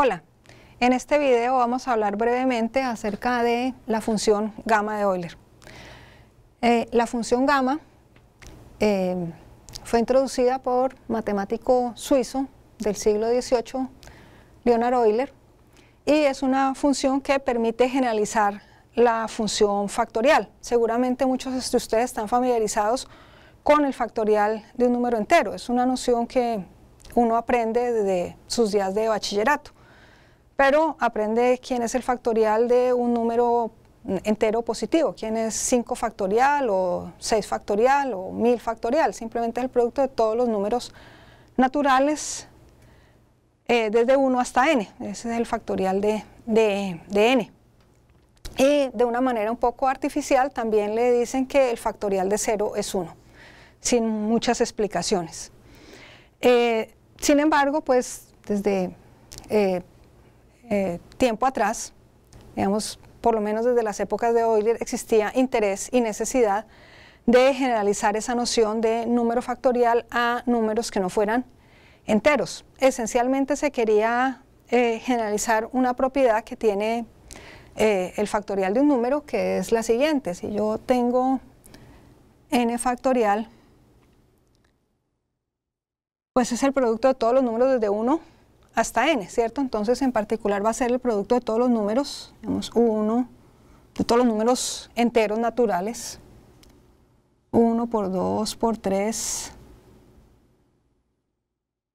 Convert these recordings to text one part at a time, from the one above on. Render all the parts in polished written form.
Hola, en este video vamos a hablar brevemente acerca de la función gamma de Euler. La función gamma fue introducida por matemático suizo del siglo XVIII, Leonhard Euler, y es una función que permite generalizar la función factorial. Seguramente muchos de ustedes están familiarizados con el factorial de un número entero. Es una noción que uno aprende desde sus días de bachillerato, pero aprende quién es el factorial de un número entero positivo, quién es 5 factorial o 6 factorial o 1000 factorial. Simplemente es el producto de todos los números naturales desde 1 hasta n. Ese es el factorial de n. Y de una manera un poco artificial también le dicen que el factorial de 0 es 1, sin muchas explicaciones. Sin embargo, pues desde tiempo atrás, digamos, por lo menos desde las épocas de Euler, existía interés y necesidad de generalizar esa noción de número factorial a números que no fueran enteros. Esencialmente se quería generalizar una propiedad que tiene el factorial de un número, que es la siguiente: si yo tengo n factorial, pues es el producto de todos los números desde 1 hasta n, ¿cierto? Entonces en particular va a ser el producto de todos los números, digamos 1, de todos los números enteros naturales, 1 por 2 por 3,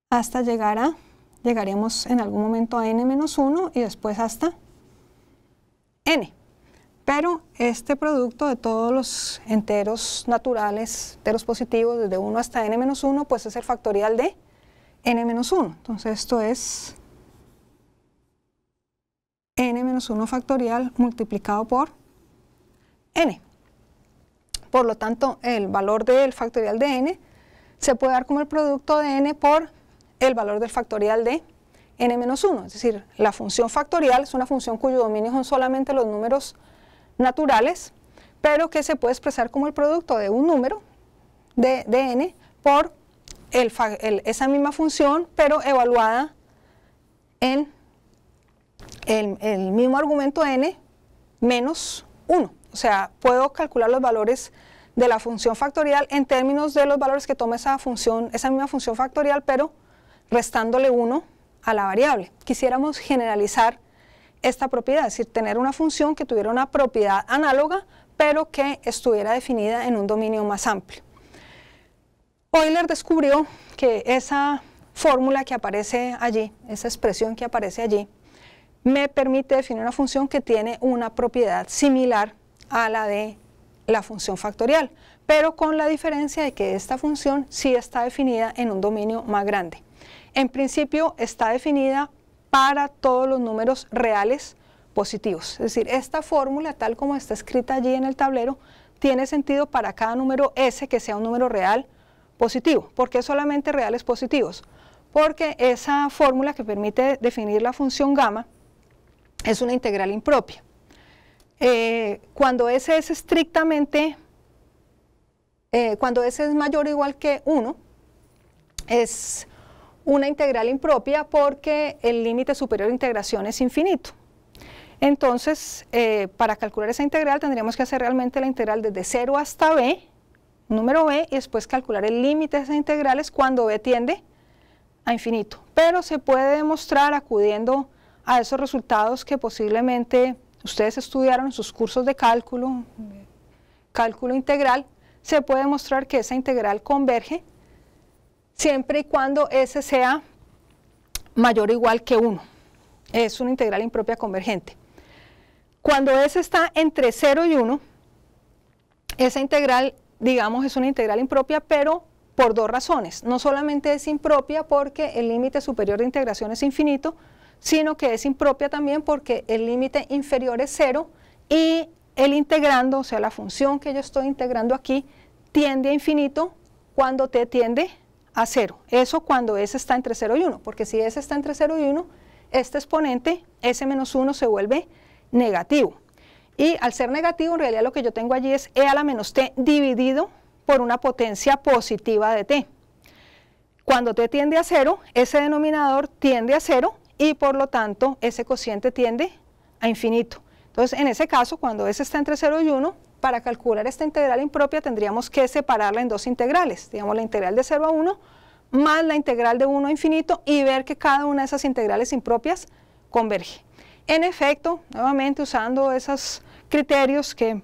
hasta llegaríamos en algún momento a n menos 1 y después hasta n. Pero este producto de todos los enteros naturales, enteros positivos, desde 1 hasta n menos 1, pues es el factorial de n menos 1. Entonces esto es n menos 1 factorial multiplicado por n. Por lo tanto, el valor del factorial de n se puede dar como el producto de n por el valor del factorial de n menos 1. Es decir, la función factorial es una función cuyo dominio son solamente los números naturales, pero que se puede expresar como el producto de un número de n por esa misma función, pero evaluada en el mismo argumento n menos 1. O sea, puedo calcular los valores de la función factorial en términos de los valores que toma esa misma función factorial, pero restándole 1 a la variable. Quisiéramos generalizar esta propiedad, es decir, tener una función que tuviera una propiedad análoga, pero que estuviera definida en un dominio más amplio. Euler descubrió que esa fórmula que aparece allí, esa expresión que aparece allí, me permite definir una función que tiene una propiedad similar a la de la función factorial, pero con la diferencia de que esta función sí está definida en un dominio más grande. En principio está definida para todos los números reales positivos. Es decir, esta fórmula, tal como está escrita allí en el tablero, tiene sentido para cada número s que sea un número real positivo. ¿Por qué solamente reales positivos? Porque esa fórmula que permite definir la función gamma es una integral impropia. Cuando s es estrictamente, cuando s es mayor o igual que 1, es una integral impropia porque el límite superior de integración es infinito. Entonces, para calcular esa integral tendríamos que hacer realmente la integral desde 0 hasta b, número b, y después calcular el límite de esas integrales cuando b tiende a infinito. Pero se puede demostrar acudiendo a esos resultados que posiblemente ustedes estudiaron en sus cursos de cálculo integral. Se puede demostrar que esa integral converge siempre y cuando s sea mayor o igual que 1. Es una integral impropia convergente. Cuando s está entre 0 y 1, esa integral, digamos, es una integral impropia, pero por dos razones. No solamente es impropia porque el límite superior de integración es infinito, sino que es impropia también porque el límite inferior es 0 y el integrando, o sea, la función que yo estoy integrando aquí, tiende a infinito cuando t tiende a 0. Eso cuando s está entre 0 y 1, porque si s está entre 0 y 1, este exponente, s menos 1, se vuelve negativo. Y al ser negativo, en realidad lo que yo tengo allí es e a la menos t dividido por una potencia positiva de t. Cuando t tiende a 0, ese denominador tiende a 0 y por lo tanto ese cociente tiende a infinito. Entonces en ese caso, cuando s está entre 0 y 1, para calcular esta integral impropia tendríamos que separarla en dos integrales, digamos la integral de 0 a 1 más la integral de 1 a infinito y ver que cada una de esas integrales impropias converge. En efecto, nuevamente usando esos criterios que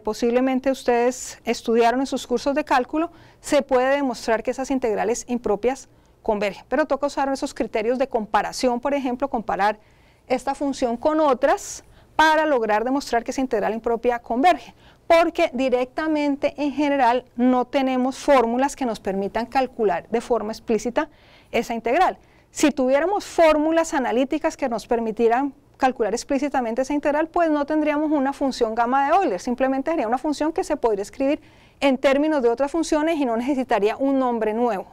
posiblemente ustedes estudiaron en sus cursos de cálculo, se puede demostrar que esas integrales impropias convergen, pero toca usar esos criterios de comparación, por ejemplo, comparar esta función con otras para lograr demostrar que esa integral impropia converge, porque directamente en general no tenemos fórmulas que nos permitan calcular de forma explícita esa integral. Si tuviéramos fórmulas analíticas que nos permitieran calcular explícitamente esa integral, pues no tendríamos una función gamma de Euler, simplemente sería una función que se podría escribir en términos de otras funciones y no necesitaría un nombre nuevo.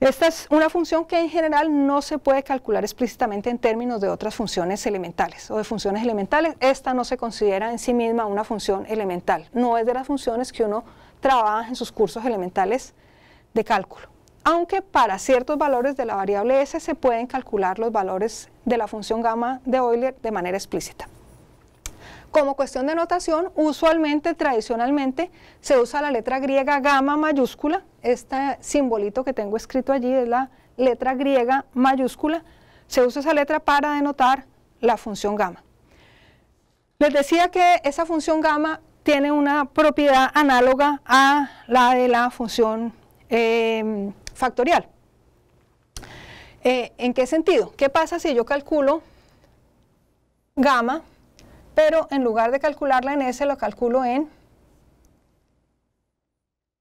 Esta es una función que en general no se puede calcular explícitamente en términos de otras funciones elementales o de funciones elementales. Esta no se considera en sí misma una función elemental, no es de las funciones que uno trabaja en sus cursos elementales de cálculo. Aunque para ciertos valores de la variable s se pueden calcular los valores de la función gamma de Euler de manera explícita. Como cuestión de notación, usualmente, tradicionalmente, se usa la letra griega gamma mayúscula. Este simbolito que tengo escrito allí es la letra griega mayúscula. Se usa esa letra para denotar la función gamma. Les decía que esa función gamma tiene una propiedad análoga a la de la función factorial. ¿En qué sentido? ¿Qué pasa si yo calculo gamma, pero en lugar de calcularla en s, lo calculo en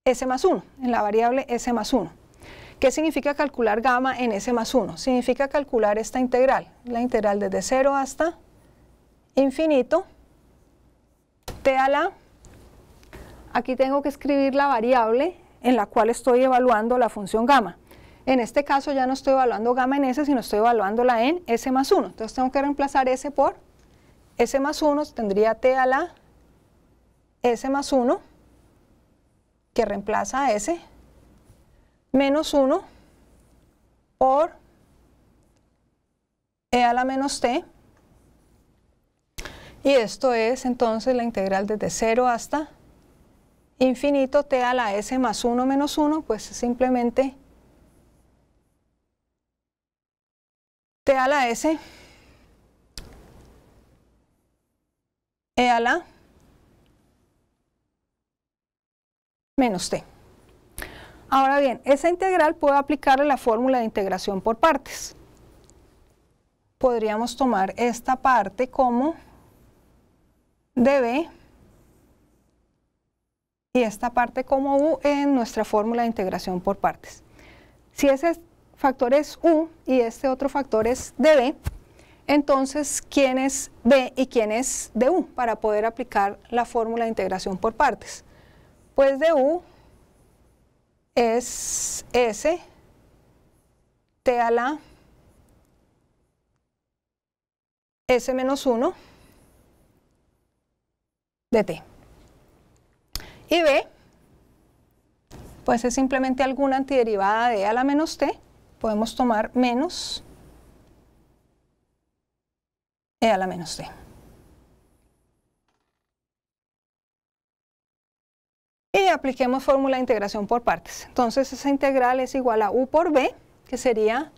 s más 1, en la variable s más 1? ¿Qué significa calcular gamma en s más 1? Significa calcular esta integral, la integral desde 0 hasta infinito, t a la, aquí tengo que escribir la variable en la cual estoy evaluando la función gamma. En este caso ya no estoy evaluando gamma en s, sino estoy evaluándola en s más 1. Entonces tengo que reemplazar s por s más 1, tendría t a la s más 1, que reemplaza a s, menos 1 por e a la menos t, y esto es entonces la integral desde 0 hasta infinito t a la s más 1 menos 1, pues simplemente t a la s e a la menos t. Ahora bien, esa integral puedo aplicarle la fórmula de integración por partes. Podríamos tomar esta parte como db y esta parte como u en nuestra fórmula de integración por partes. Si ese factor es u y este otro factor es db, entonces ¿quién es b y quién es du para poder aplicar la fórmula de integración por partes? Pues du es s t a la s menos 1 de t. Y b, pues es simplemente alguna antiderivada de e a la menos t, podemos tomar menos e a la menos t. Y apliquemos fórmula de integración por partes. Entonces esa integral es igual a u por b, que sería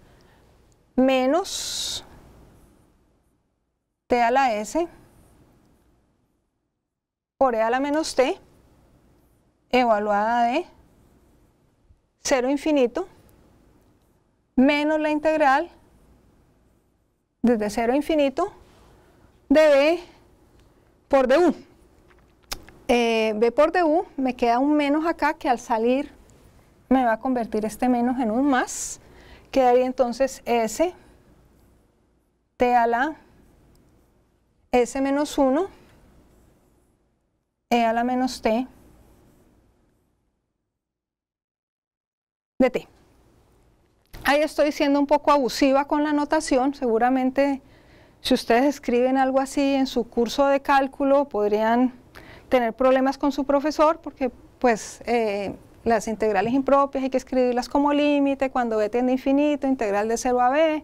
menos t a la s por e a la menos t, evaluada de 0 a infinito, menos la integral desde 0 a infinito de b por du. B por du me queda un menos acá que al salir me va a convertir este menos en un más. Quedaría entonces s t a la s menos 1 e a la menos t de t. Ahí estoy siendo un poco abusiva con la notación. Seguramente si ustedes escriben algo así en su curso de cálculo podrían tener problemas con su profesor, porque pues las integrales impropias hay que escribirlas como límite, cuando b tiende a infinito, integral de 0 a b,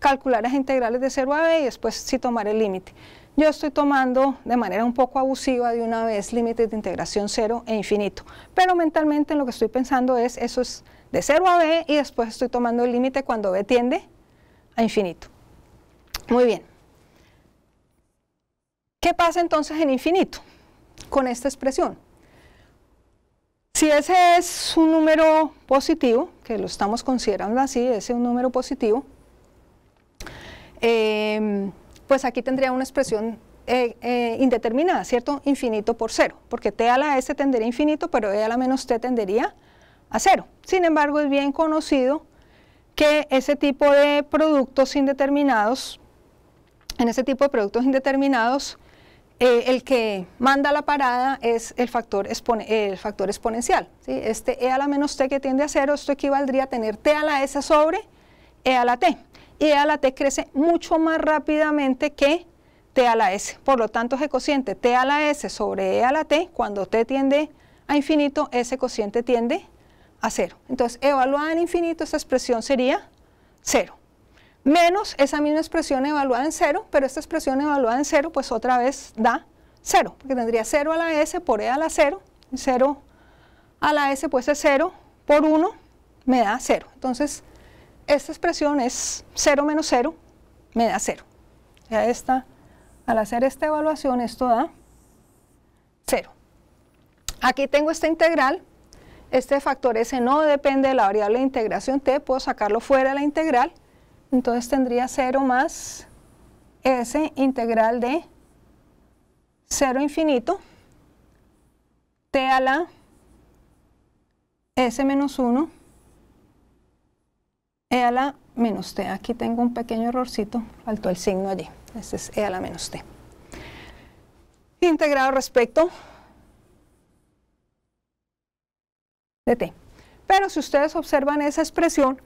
calcular las integrales de 0 a b y después sí tomar el límite. Yo estoy tomando de manera un poco abusiva de una vez límites de integración 0 e infinito, pero mentalmente lo que estoy pensando es, eso es de 0 a b y después estoy tomando el límite cuando b tiende a infinito. Muy bien. ¿Qué pasa entonces en infinito con esta expresión? Si ese es un número positivo, que lo estamos considerando así, ese es un número positivo, pues aquí tendría una expresión indeterminada, ¿cierto? Infinito por 0, porque t a la s tendería a infinito, pero e a la menos t tendería a 0. Sin embargo, es bien conocido que ese tipo de productos indeterminados, en ese tipo de productos indeterminados, el que manda la parada es el factor exponencial, ¿sí? Este e a la menos t que tiende a 0, esto equivaldría a tener t a la s sobre e a la t. Y e a la t crece mucho más rápidamente que t a la s. Por lo tanto, ese cociente t a la s sobre e a la t, cuando t tiende a infinito, ese cociente tiende a 0. Entonces, evaluada en infinito, esta expresión sería 0. Menos esa misma expresión evaluada en 0, pero esta expresión evaluada en 0, pues otra vez da 0, porque tendría 0 a la s por e a la 0, 0 a la s pues es 0 por 1, me da 0. Entonces, esta expresión es 0 menos 0, me da 0. Ya al hacer esta evaluación, esto da 0. Aquí tengo esta integral, este factor s no depende de la variable de integración t, puedo sacarlo fuera de la integral. Entonces tendría 0 más s integral de 0 a infinito, t a la s menos 1, e a la menos t. Aquí tengo un pequeño errorcito, faltó el signo allí. Este es e a la menos t. Integrado respecto de t. Pero si ustedes observan esa expresión,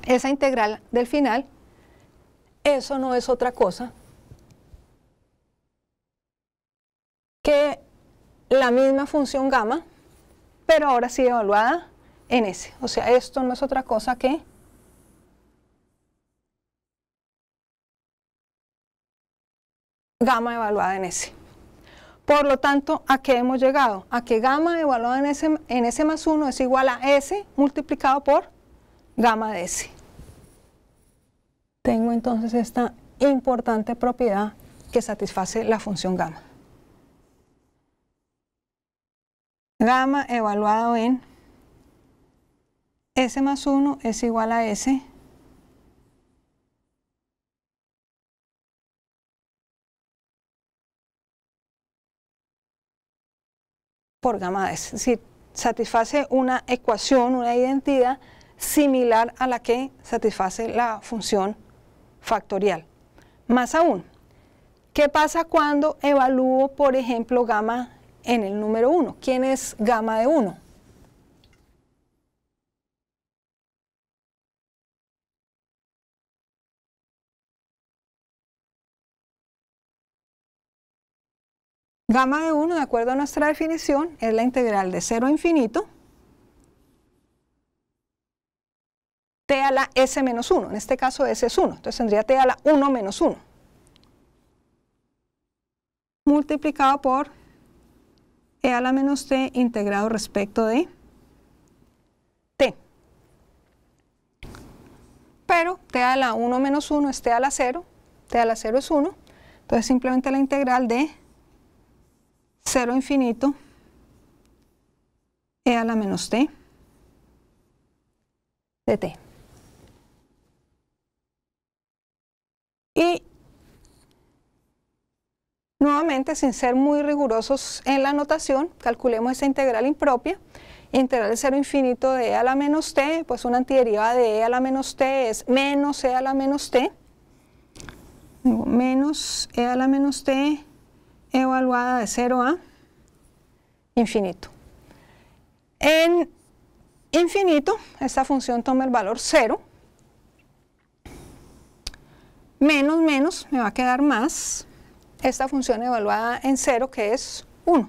esa integral del final, eso no es otra cosa que la misma función gamma, pero ahora sí evaluada en s. O sea, esto no es otra cosa que gamma evaluada en s. Por lo tanto, ¿a qué hemos llegado? A que gamma evaluada en s más 1 es igual a s multiplicado por gamma de s. Tengo entonces esta importante propiedad que satisface la función gamma. Gamma evaluado en s más 1 es igual a s por gamma de s. Es decir, satisface una ecuación, una identidad similar a la que satisface la función factorial. Más aún, ¿qué pasa cuando evalúo, por ejemplo, gamma en el número 1? ¿Quién es gamma de 1? Gamma de 1, de acuerdo a nuestra definición, es la integral de 0 a infinito t a la s menos 1, en este caso s es 1, entonces tendría t a la 1 menos 1, multiplicado por e a la menos t integrado respecto de t. Pero t a la 1 menos 1 es t a la 0, t a la 0 es 1, entonces simplemente la integral de 0 a infinito e a la menos t de t. Y nuevamente, sin ser muy rigurosos en la notación, calculemos esta integral impropia. Integral de 0 a infinito de e a la menos t, pues una antiderivada de e a la menos t es menos e a la menos t. Menos e a la menos t evaluada de 0 a infinito. En infinito, esta función toma el valor 0. Menos, menos, me va a quedar más esta función evaluada en 0, que es 1.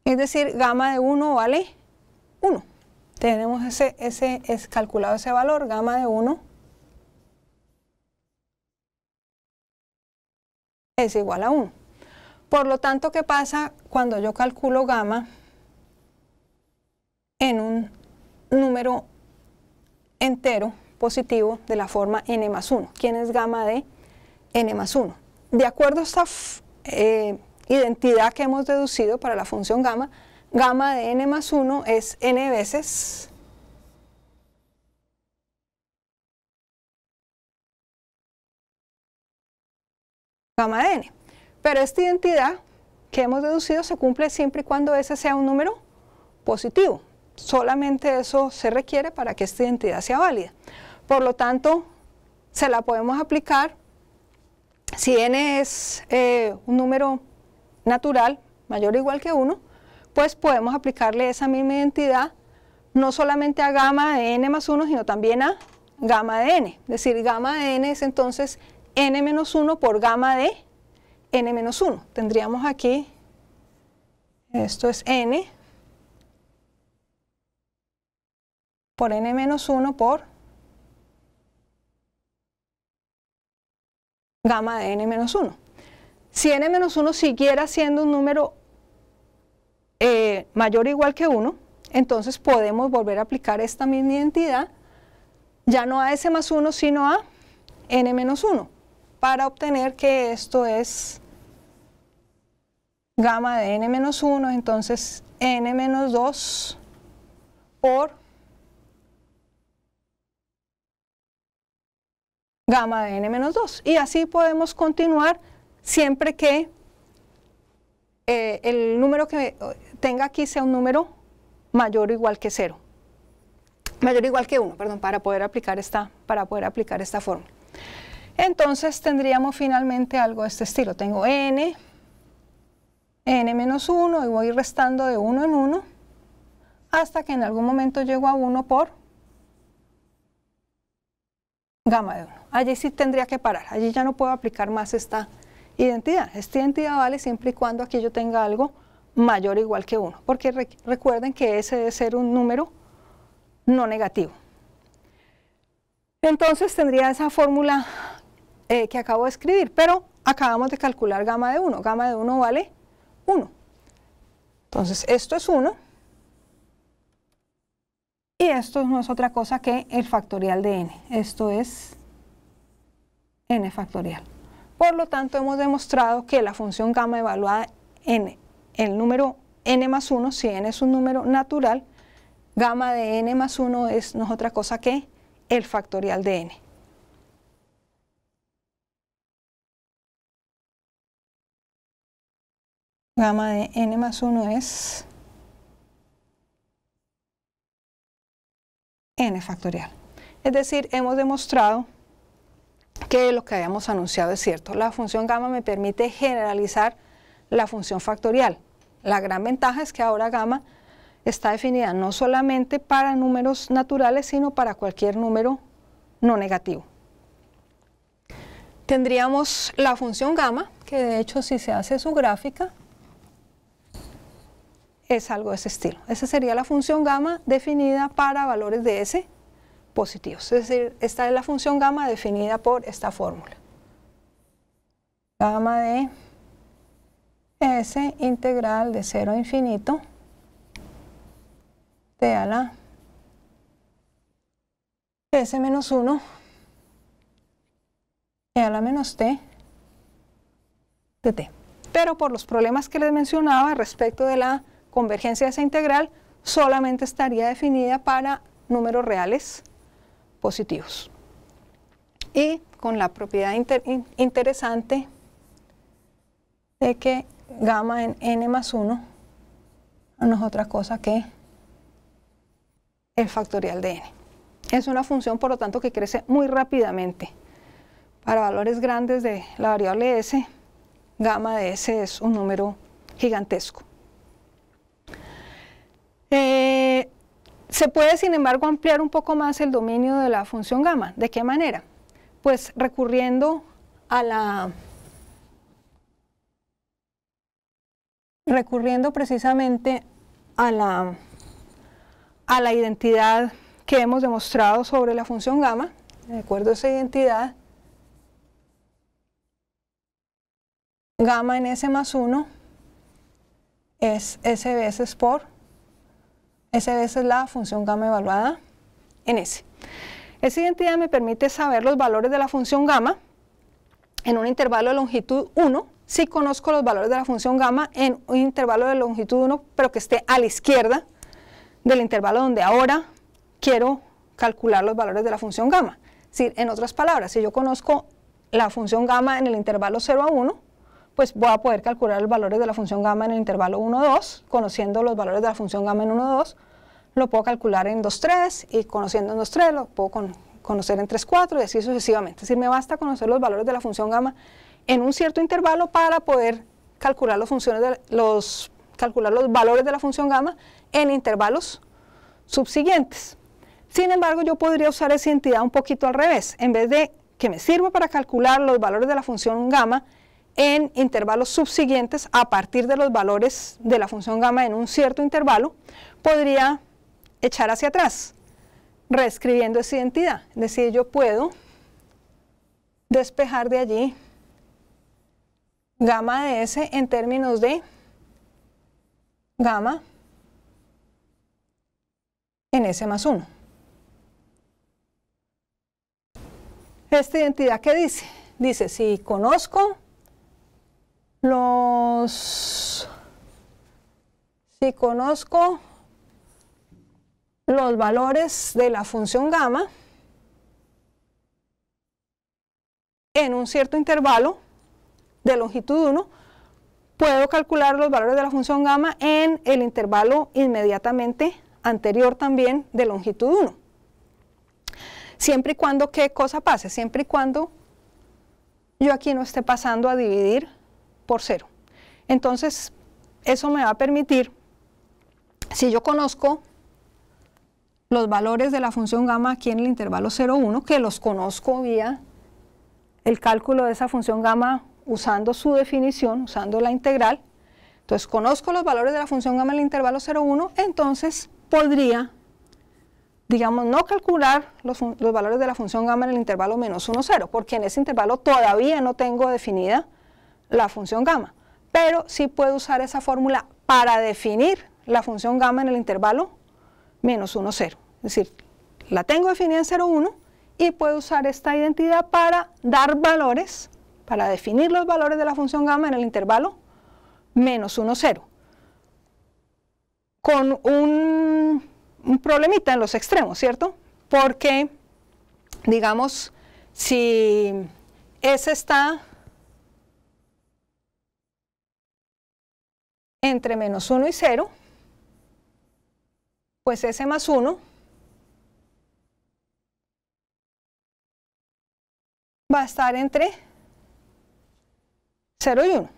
Es decir, gamma de 1 vale 1. Tenemos calculado ese valor, gamma de 1 es igual a 1. Por lo tanto, ¿qué pasa cuando yo calculo gamma en un número entero positivo de la forma n más 1? ¿Quién es gamma de n más 1? De acuerdo a esta identidad que hemos deducido para la función gamma, gamma de n más 1 es n veces gamma de n. Pero esta identidad que hemos deducido se cumple siempre y cuando ese sea un número positivo. Solamente eso se requiere para que esta identidad sea válida. Por lo tanto, se la podemos aplicar si n es un número natural mayor o igual que 1, pues podemos aplicarle esa misma identidad no solamente a gamma de n más 1, sino también a gamma de n. Es decir, gamma de n es entonces n menos 1 por gamma de n menos 1. Tendríamos aquí, esto es n por n menos 1 por gamma de n menos 1. Si n menos 1 siguiera siendo un número mayor o igual que 1, entonces podemos volver a aplicar esta misma identidad, ya no a s más 1, sino a n menos 1, para obtener que esto es gamma de n menos 1, entonces n menos 2 por gamma de n menos 2. Y así podemos continuar siempre que el número que tenga aquí sea un número mayor o igual que 0. Mayor o igual que 1, perdón, para poder aplicar esta fórmula. Entonces tendríamos finalmente algo de este estilo. Tengo n menos 1 y voy restando de 1 en 1 hasta que en algún momento llego a 1 por gamma de 1. Allí sí tendría que parar, allí ya no puedo aplicar más esta identidad. Esta identidad vale siempre y cuando aquí yo tenga algo mayor o igual que 1, porque recuerden que ese debe ser un número no negativo. Entonces tendría esa fórmula que acabo de escribir, pero acabamos de calcular gamma de 1. Gamma de 1 vale 1. Entonces esto es 1 y esto no es otra cosa que el factorial de n. Esto es n factorial. Por lo tanto, hemos demostrado que la función gamma evaluada en el número n más 1, si n es un número natural, gamma de n más 1 no es otra cosa que el factorial de n. Gamma de n más 1 es n factorial. Es decir, hemos demostrado que lo que habíamos anunciado es cierto. La función gamma me permite generalizar la función factorial. La gran ventaja es que ahora gamma está definida no solamente para números naturales, sino para cualquier número no negativo. Tendríamos la función gamma, que de hecho si se hace su gráfica, es algo de ese estilo. Esa sería la función gamma definida para valores de S positivos. Es decir, esta es la función gamma definida por esta fórmula. Gamma de S integral de 0 a infinito t a la S menos 1 e a la menos t de t. Pero por los problemas que les mencionaba respecto de la convergencia de esa integral, solamente estaría definida para números reales positivos. Y con la propiedad interesante de que gamma en n más 1 no es otra cosa que el factorial de n. Es una función, por lo tanto, que crece muy rápidamente. Para valores grandes de la variable s, gamma de s es un número gigantesco. Se puede, sin embargo, ampliar un poco más el dominio de la función gamma. ¿De qué manera? Pues recurriendo precisamente a la identidad que hemos demostrado sobre la función gamma. De acuerdo a esa identidad, gamma en S más 1 es S veces por, S veces la función gamma evaluada en S. Esa identidad me permite saber los valores de la función gamma en un intervalo de longitud 1, si conozco los valores de la función gamma en un intervalo de longitud 1, pero que esté a la izquierda del intervalo donde ahora quiero calcular los valores de la función gamma. Es decir, en otras palabras, si yo conozco la función gamma en el intervalo 0 a 1, pues voy a poder calcular los valores de la función gamma en el intervalo 1 a 2, conociendo los valores de la función gamma en 1 a 2, lo puedo calcular en 2, 3, y conociendo en 2, 3, lo puedo conocer en 3, 4, y así sucesivamente. Es decir, me basta conocer los valores de la función gamma en un cierto intervalo para poder calcular, calcular los valores de la función gamma en intervalos subsiguientes. Sin embargo, yo podría usar esa identidad un poquito al revés. En vez de que me sirva para calcular los valores de la función gamma en intervalos subsiguientes a partir de los valores de la función gamma en un cierto intervalo, podría echar hacia atrás, reescribiendo esa identidad. Es decir, yo puedo despejar de allí gamma de S en términos de gamma en S más 1. Esta identidad, ¿qué dice? Dice, si conozco los valores de la función gamma en un cierto intervalo de longitud 1, puedo calcular los valores de la función gamma en el intervalo inmediatamente anterior también de longitud 1. Siempre y cuando, ¿qué cosa pase? Siempre y cuando yo aquí no esté pasando a dividir por 0. Entonces, eso me va a permitir, si yo conozco los valores de la función gamma aquí en el intervalo 0, 1, que los conozco vía el cálculo de esa función gamma usando su definición, usando la integral, entonces conozco los valores de la función gamma en el intervalo 0, 1, entonces podría, digamos, no calcular los valores de la función gamma en el intervalo menos 1, 0, porque en ese intervalo todavía no tengo definida la función gamma, pero sí puedo usar esa fórmula para definir la función gamma en el intervalo menos 1, 0. Es decir, la tengo definida en 0, 1 y puedo usar esta identidad para dar valores, para definir los valores de la función gamma en el intervalo menos 1, 0. Con un problemita en los extremos, ¿cierto? Porque, digamos, si S está entre menos 1 y 0, pues S más 1 va a estar entre 0 y 1.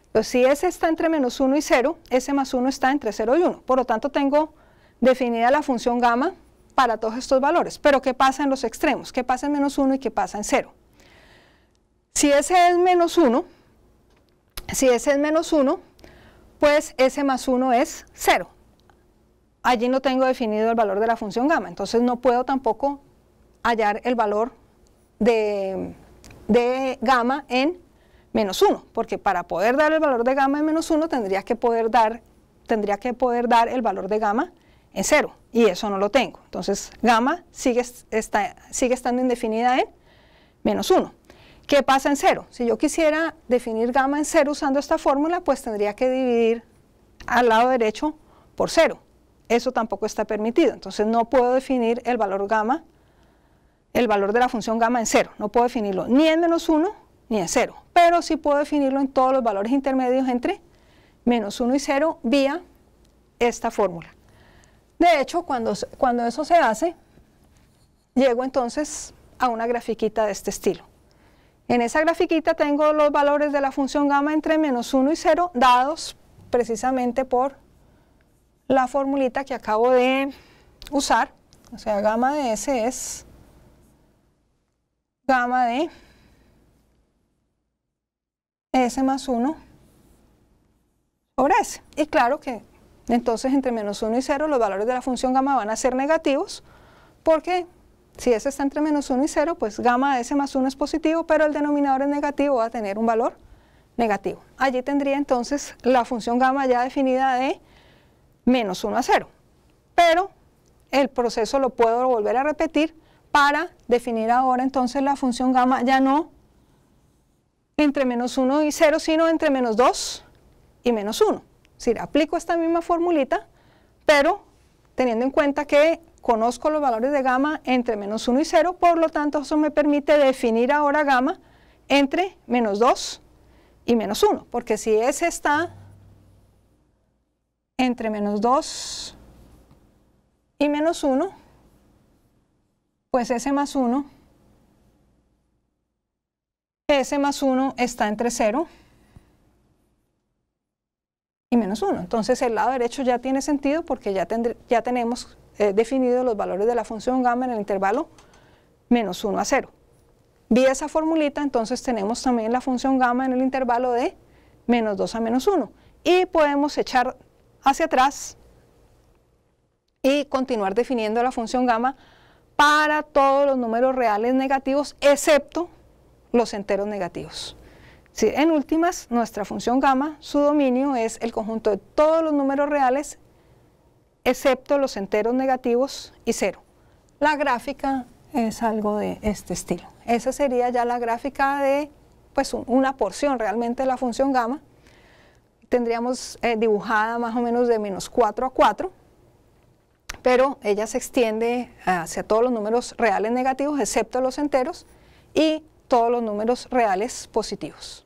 Entonces, si S está entre menos 1 y 0, S más 1 está entre 0 y 1. Por lo tanto, tengo definida la función gamma para todos estos valores. Pero, ¿qué pasa en los extremos? ¿Qué pasa en menos 1 y qué pasa en 0? Si S es menos 1, pues S más 1 es 0. Allí no tengo definido el valor de la función gamma, entonces no puedo tampoco hallar el valor de gamma en menos 1, porque para poder dar el valor de gamma en menos 1 tendría que poder dar el valor de gamma en 0, y eso no lo tengo. Entonces gamma sigue estando indefinida en menos 1. ¿Qué pasa en 0? Si yo quisiera definir gamma en 0 usando esta fórmula, pues tendría que dividir al lado derecho por 0. Eso tampoco está permitido, entonces no puedo definir el valor gamma, el valor de la función gamma en 0. No puedo definirlo ni en menos 1 ni en 0, pero sí puedo definirlo en todos los valores intermedios entre menos 1 y 0 vía esta fórmula. De hecho, cuando eso se hace, llego entonces a una grafiquita de este estilo. En esa grafiquita tengo los valores de la función gamma entre menos 1 y 0 dados precisamente por la formulita que acabo de usar. O sea, gamma de S es gamma de S más 1 sobre S. Y claro que entonces entre menos 1 y 0 los valores de la función gamma van a ser negativos, porque si S está entre menos 1 y 0, pues gamma de S más 1 es positivo, pero el denominador es negativo, va a tener un valor negativo. Allí tendría entonces la función gamma ya definida de menos 1 a 0. Pero el proceso lo puedo volver a repetir para definir ahora entonces la función gamma ya no entre menos 1 y 0, sino entre menos 2 y menos 1. Es decir, aplico esta misma formulita, pero teniendo en cuenta que conozco los valores de gamma entre menos 1 y 0, por lo tanto eso me permite definir ahora gamma entre menos 2 y menos 1, porque si S está entre menos 2 y menos 1, pues S más 1 está entre 0 y menos 1. Entonces el lado derecho ya tiene sentido porque ya tenemos definido los valores de la función gamma en el intervalo menos 1 a 0. Vía esa formulita, entonces tenemos también la función gamma en el intervalo de menos 2 a menos 1. Y podemos echar hacia atrás y continuar definiendo la función gamma para todos los números reales negativos, excepto los enteros negativos. Sí, en últimas, nuestra función gamma, su dominio es el conjunto de todos los números reales, excepto los enteros negativos y 0. La gráfica es algo de este estilo. Esa sería ya la gráfica de pues, una porción realmente de la función gamma. Tendríamos dibujada más o menos de menos 4 a 4, pero ella se extiende hacia todos los números reales negativos, excepto los enteros, y todos los números reales positivos.